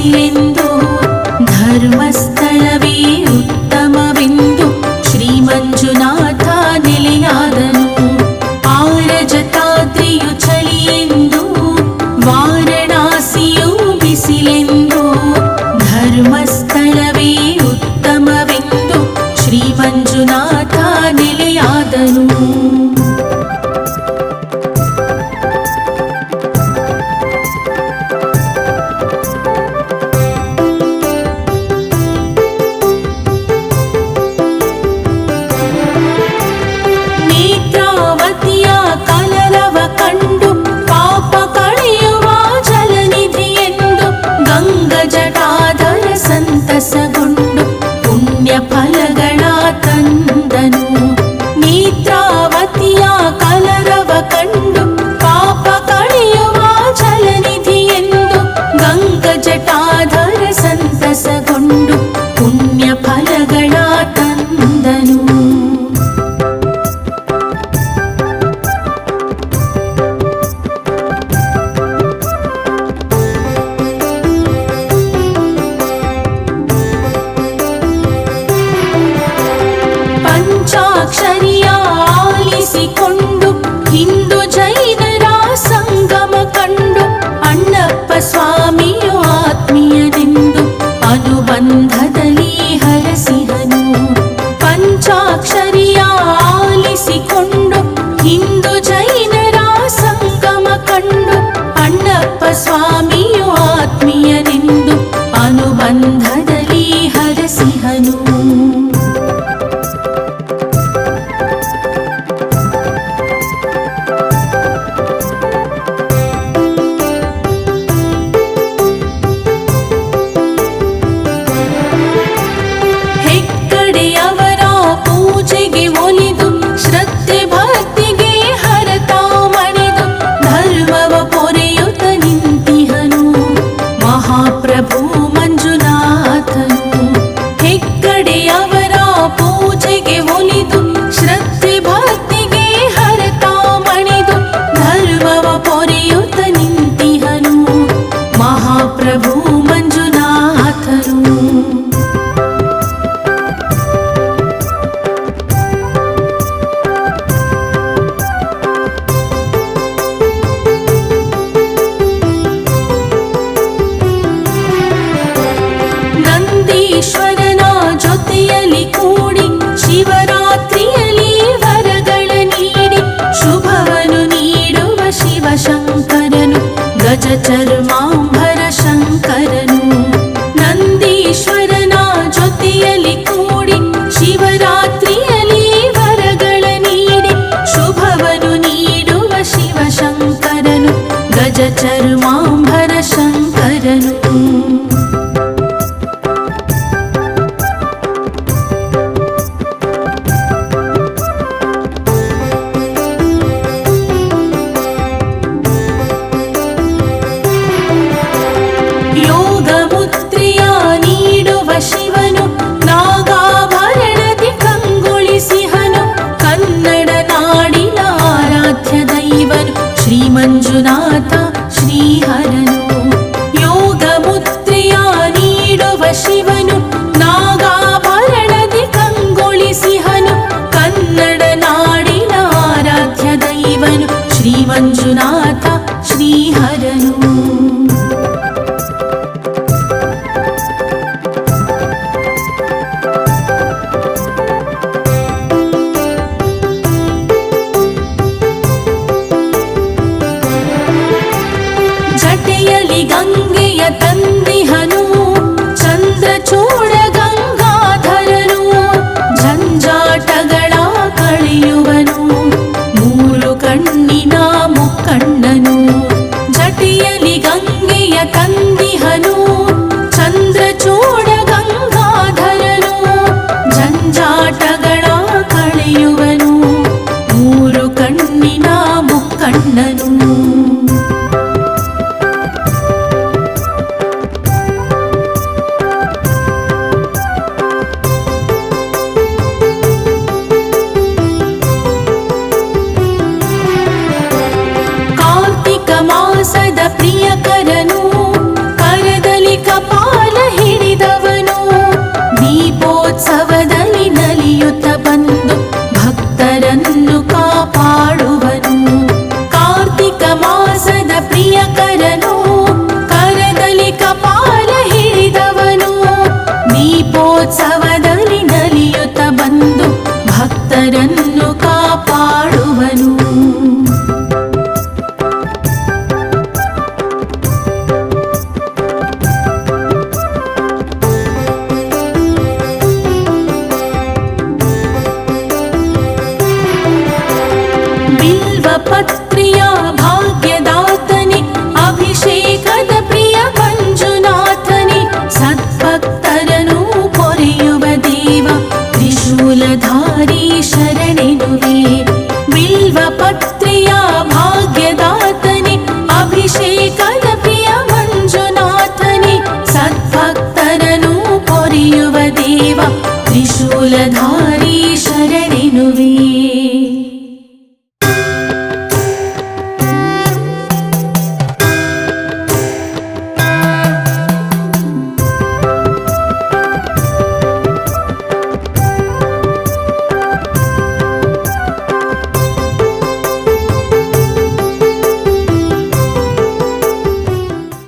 ಬಿಸಿಲೆಂದು ಧರ್ಮಸ್ಥಳವೇ ಉತ್ತಮವೆಂದು ಶ್ರೀ ಮಂಜುನಾಥ ನೆಲೆಯಾದನು. ಆರಜತಾದ್ರಿಯು ಚಳಿಯೆಂದು ವಾರಣಾಸಿಯು ಬಿಸಿಲೆಂದು ಧರ್ಮಸ್ಥಳವೇ ಉತ್ತಮವೆಂದು ಶ್ರೀ ಮಂಜುನಾಥ ನೆಲೆಯಾದನು. ನೇತ್ರಾವತಿಯ ಕಲರವ ಕಂಡು ಪಾಪ ಕಳೆಯುವ ಜಲನಿಧಿಯೆಂದು ಗಂಗ ಜಟಾಧರ ಸಂತಸಗೊಂಡು ಪುಣ್ಯ ಫಲಗಳ ತಂದನು. ನೇತ್ರಾವತಿಯ ಕಲರವ ಕಂಡು ಪಾಪ ಕಳೆಯುವ ಜಲನಿಧಿಯೆಂದು ಗಂಗ ಜಟಾಧರ ಸಂತಸಗೊಂಡು ಪುಣ್ಯ ಫಲಗಳ ತಂದನು. ಪಂಚಾಕ್ಷರಿಯ ಆಲಿಸಿಕೊಂಡು ಹಿಂದೂ ಜೈನರ ಸಂಗಮ ಕಂಡು ಅಣ್ಣಪ್ಪ ಸ್ವಾಮಿಯು ಆತ್ಮೀಯನೆಂದು ಅನುಬಂಧದಲ್ಲಿ ಹರಸಿಹನು. ಪಂಚಾಕ್ಷರಿಯ ಆಲಿಸಿಕೊಂಡು ಹಿಂದೂ ಜೈನರ ಸಂಗಮ ಕಂಡು ಅಣ್ಣಪ್ಪ ಸ್ವಾಮಿಯು ಆತ್ಮೀಯನೆಂದು ಅನುಬಂಧದಲ್ಲಿ ಹರಸಿಹನು. ಹೆಗ್ಗಡೆಯವರ ಪೂಜೆಗೆ ಒಲಿದು ಶ್ರದ್ಧೆ ಭಕ್ತಿಗೆ ಹರತ ಮಣಿದು ಧರ್ಮವ ಪೊರೆಯುತ್ತ ನಿಂತಿಹನು ಮಹಾಪ್ರಭು ಮಂಜುನಾಥನು. ಹೆಗ್ಗಡೆಯವರ ಪೂಜೆಗೆ ಒಲಿದು ಶ್ರದ್ಧೆ ಭಕ್ತಿಗೆ ಹರತ ಮಣಿದು ಧರ್ಮವ ಪೊರೆಯುತ್ತ ನಿಂತಿಹನು ಮಹಾಪ್ರಭು ಮಂಜುನಾಥನು. ನಂದೀಶ್ವರನ ಜೊತೆಯಲ್ಲಿ ಕೂಡಿ ಶಿವರಾತ್ರಿಯಲ್ಲಿ ವರಗಳ ನೀಡಿ ಶುಭವನ್ನು ನೀಡುವ ಶಿವಶಂಕರನು ಗಜ ಚರ್ಮಾಂಬರ ಶಂಕರನು. ನಂದೀಶ್ವರನ ಜೊತೆಯಲ್ಲಿ ಕೂಡಿ ಶಿವರಾತ್ರಿಯಲ್ಲಿ ವರಗಳ ನೀಡಿ ಶುಭವನ್ನು ನೀಡುವ ಶಿವಶಂಕರನು ಗಜ ಚರ್ಮಾಂಬರ ಶಂಕರನು. ಯೋಗ ಮುದ್ರೆಯ ನೀಡುವ ಶಿವನು ನಾಗಾಭರಣದಿ ಕಂಗೊಳಿಸಿಹನು ಕನ್ನಡ ನಾಡಿನ ಆರಾಧ್ಯ ದೈವನು ಶ್ರೀ ಮಂಜುನಾಥ ಶ್ರೀಹರನು. ಯೋಗ ಮುದ್ರೆಯ ನೀಡುವ ಶಿವನು ನಾಗಾಭರಣದಿ ಕಂಗೊಳಿಸಿಹನು ಕನ್ನಡ ನಾಡಿನ ಆರಾಧ್ಯ ದೈವನು ಶ್ರೀ ಮಂಜುನಾಥ ಶ್ರೀಹರನು. ಜಟೆಯಲಿ ಗಂಗೆಯ ತಂದಿಹನು ಚಂದ್ರಚೂಡ ಗಂಗಾಧರನು ಜಂಜಾಟಗಳ ಕಳೆಯುವನು ಮೂರು ಕಣ್ಣಿನ ಮುಕ್ಕಣ್ಣನು. ಜಟೆಯಲಿ ಗಂಗೆಯ ತಂದಿಹನು ಚಂದ್ರಚೂಡ ಗಂಗಾಧರನು ಜಂಜಾಟಗಳ ಕಳೆಯುವನು ಮೂರು ಕಣ್ಣಿನ ಮುಕ್ಕಣ್ಣನು. ಧಾರಿ ಶರಣೆನುವೆ.